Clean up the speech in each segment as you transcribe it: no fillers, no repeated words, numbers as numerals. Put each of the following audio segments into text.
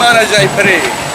얼마나 자이퍼리.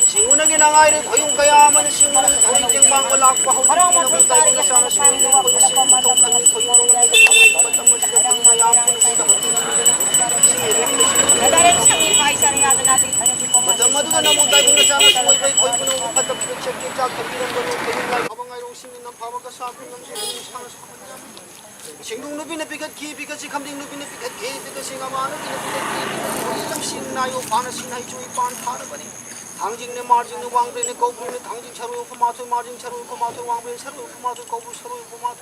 Singunagi nangairi koyong kayaman singunagi koyong bangko lakwa hawin na tayo na sana suwi ko yung sinutong kami koyong mga patamos ka pang mayapon Nadaling sangi paisariyado natin Madamado na mo tayo na sana suwi bay koy puno ko patapos na check check kabilang ganun koyong lang habang ngayon singin ng pamagasabi ng sinunod sana sa kanila Singdung nubi na bigat ki bigat si kamding nubi na bigat ki bigat si ngamano bigat ki ilam sing nayo pana sinay chui pan para bani 당징 내 마징 내 왕배 내 거부 내 당징 차로 고마토 마징 차로 고마토 왕배 차로 고마토 거부 차로 고마토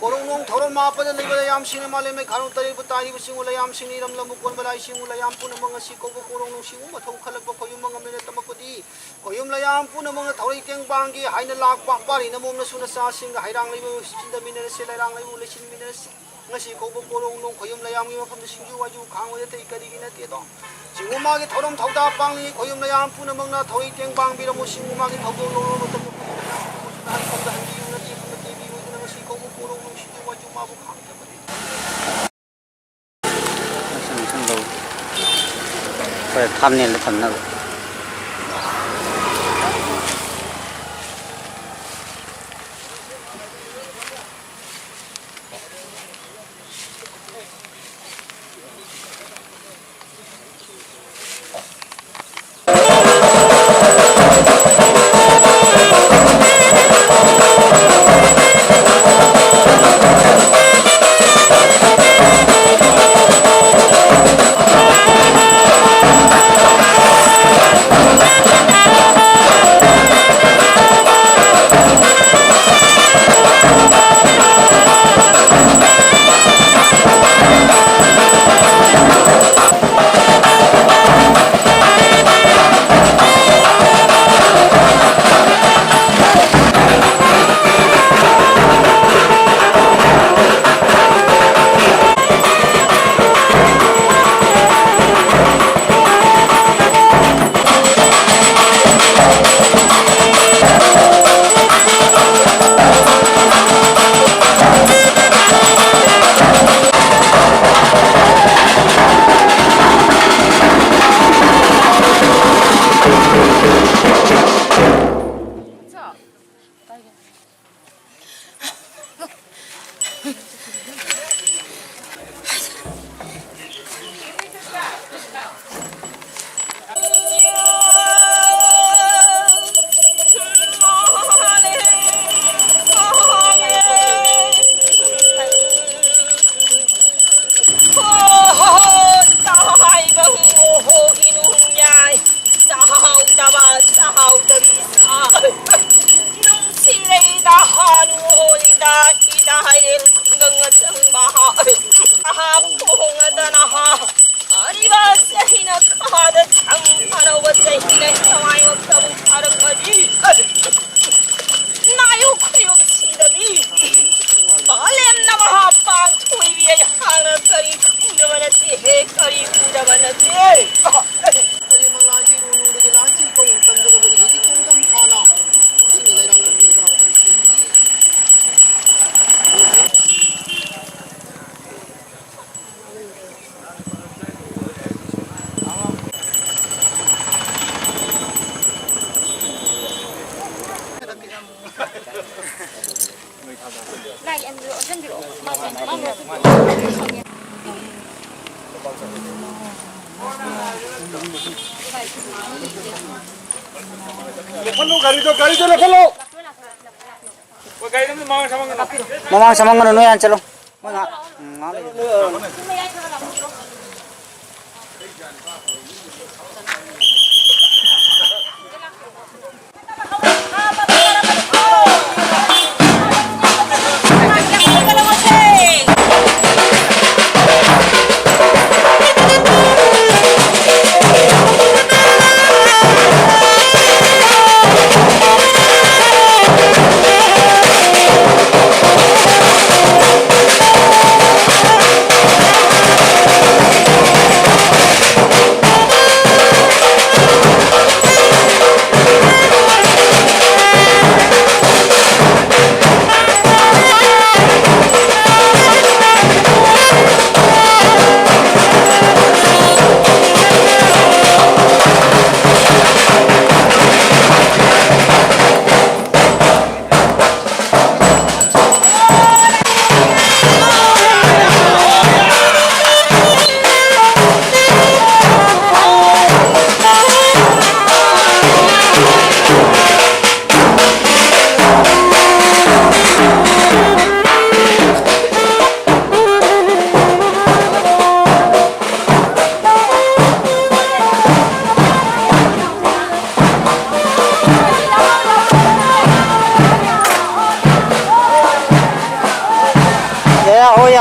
고롱롱 더러 마빠들 리버라 얌싱의 말레메 가노 따리 부타이 부싱울라 얌싱이 람람 부권 발아이 싱울라 얌푸는 뭔가 시고고 고롱롱 싱우 마통 칼럭 거유 뭔가 메네 따먹고디 거유라 얌푸는 뭔가 더리 깽방기 하이는 락 빡빠리 나 몸나 수나 사싱가 하이랑 리버 신다 미네 셀라랑 리버 레신 미네 ngasi ko borong nong koyum layam ngi mafam singju waju khangwe te ikari gina te do singuma gi thorom thauda pangni koyum layam puna mangna thoi teng bang bi ramo singuma gi thaudo lo lo to han ko da hangi na ti ko te bi wajuna ngasi ko borong nong singju waju ma bu khang te bari sing sing lo phải tham ne le tham na 사하우더리사 농실레이다 한우홀이다 이다하이를 건강한 정마하 아하포홍하다나하 아리바세히나 카드 장파라워세히나 형아요 더운 다른거지 나요 크렴 시더비 말렘 나마하 빵 토이비에 하나거리 쿵더바나띠 해거리 구다바나띠 Tadi malaji runung di laji kau utam jero beri hiji tunggam pana. Ini lerang ini dah versi. Này anh rửa chân rửa mà Mamang sama ngono yan chalo. Mga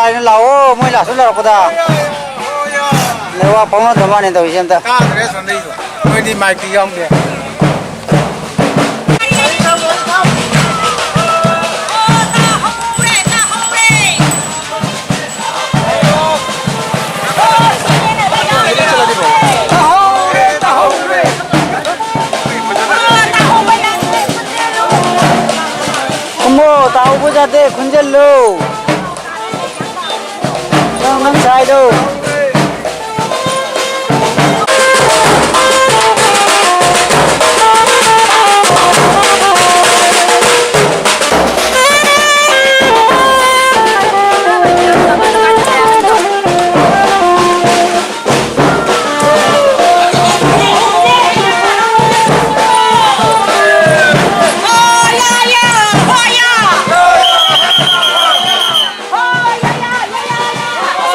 ini lau, mau lah sudah aku dah. Lewat pengen teman itu siapa dah. Ka kare sandai jo. Koi di mic di yong dia. Kamu tahu punya deh kunjel lo. Jangan saya do.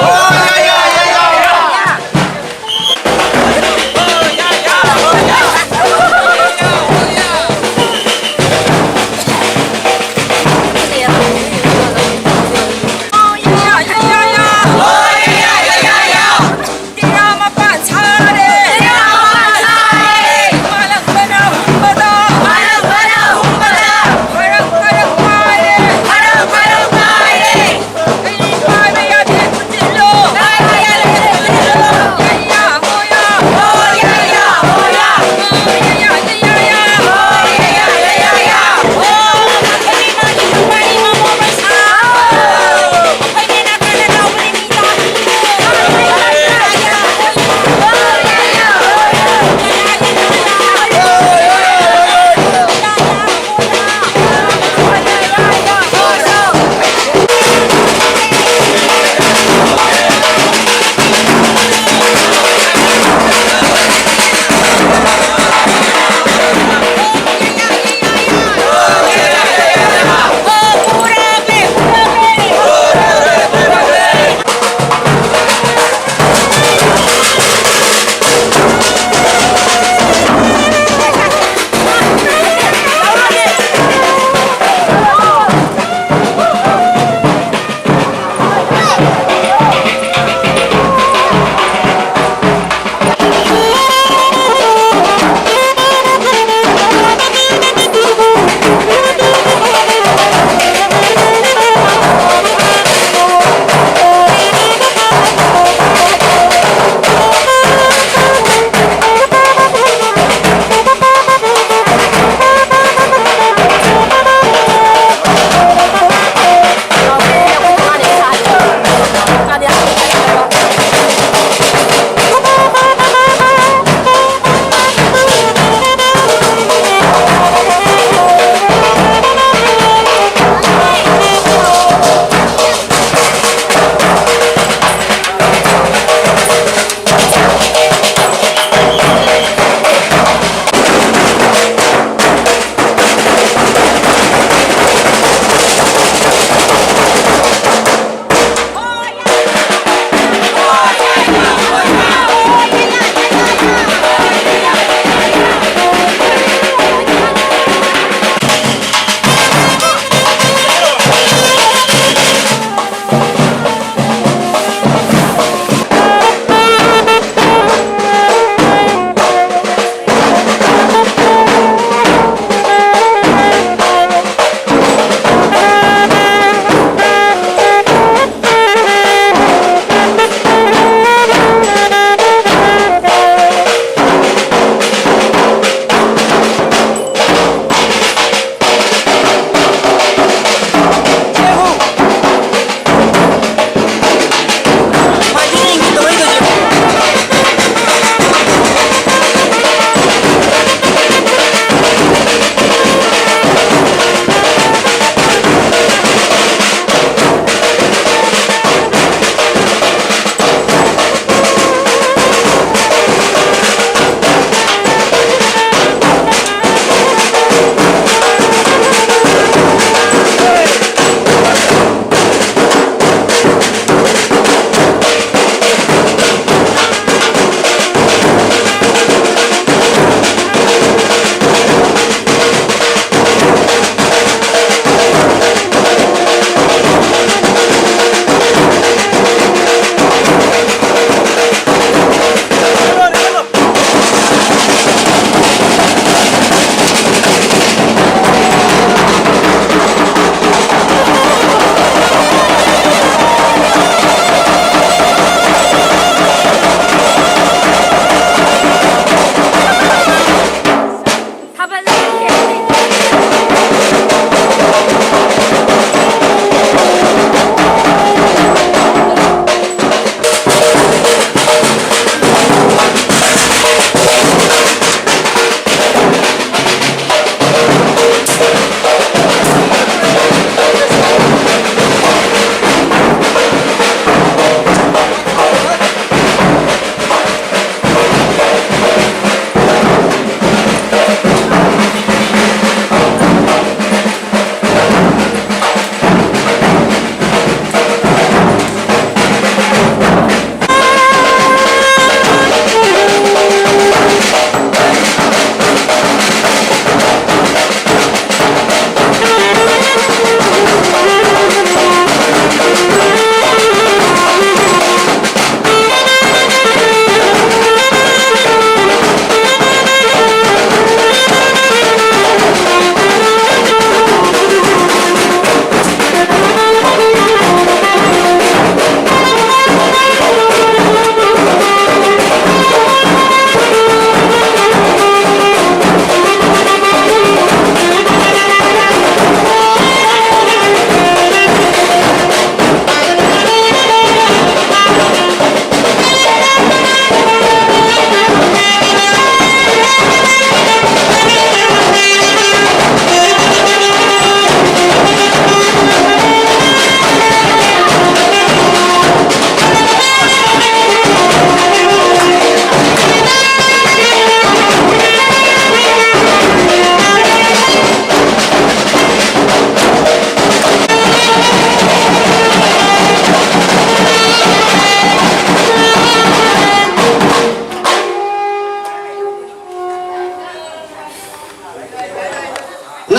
Oh yeah yeah yeah.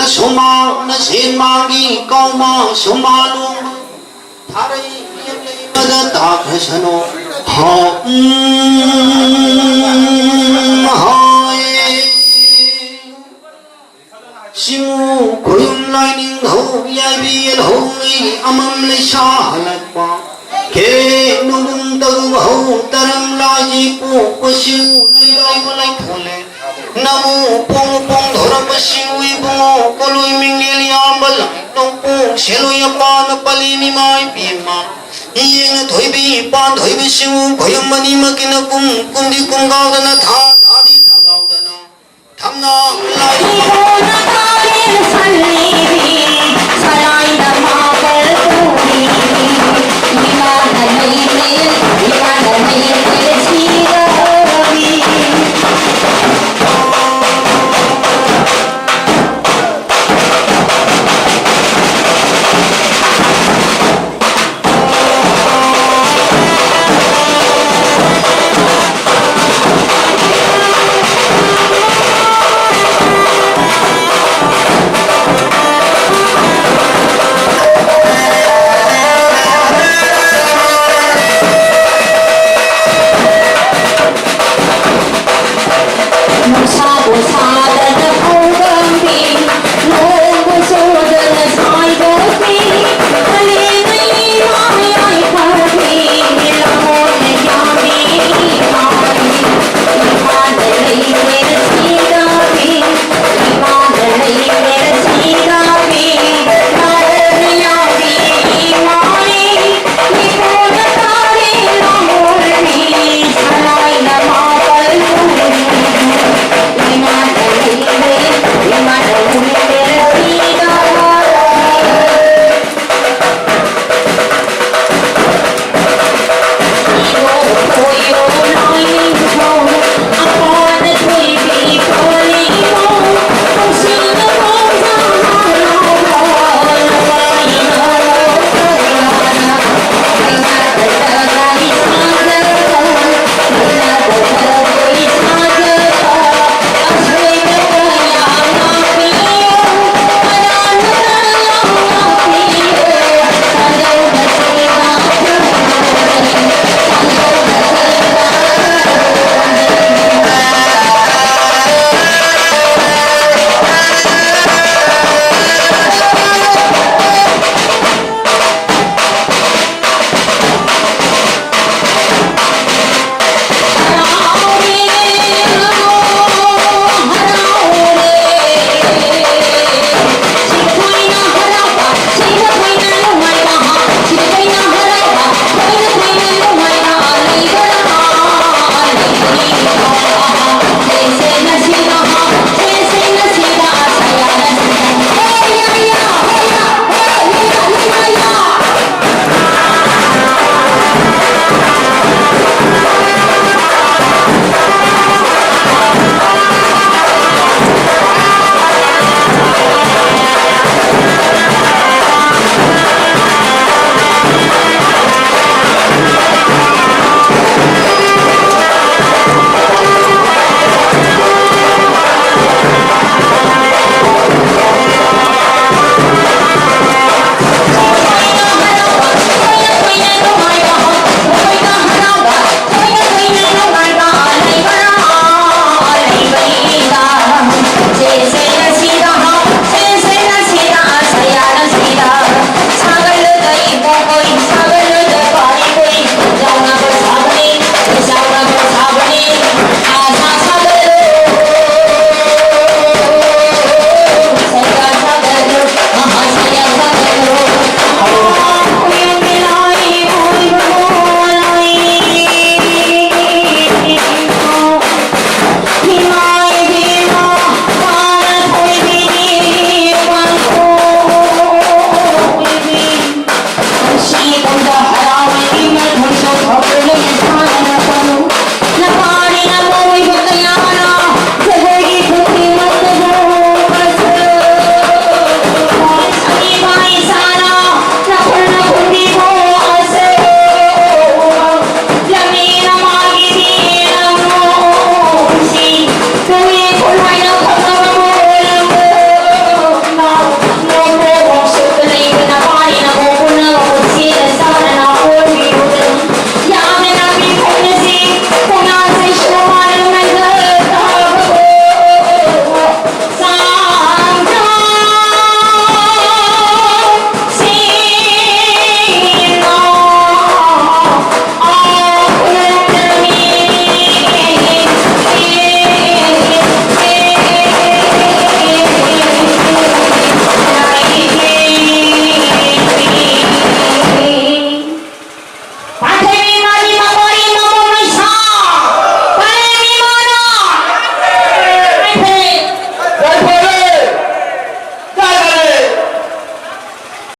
na soma na sen mangi kau ma soma lu tharai yem nei mada ta khasano ha hai simu koyum lai ning ho yai bi el ho ngai amam le sha halak pa ke nung taru ho taram lai ji pu ko siu lai lai ko lai thole namu pong pong thoram siu i pu ko lui ming li ambal tong pu selu ya pa na pali mi mai pi ma yeng thoi bi pan thoi bi siu koyum mani ma kin kum kum di kum ga da na tha tha di tha ga da na tham na lai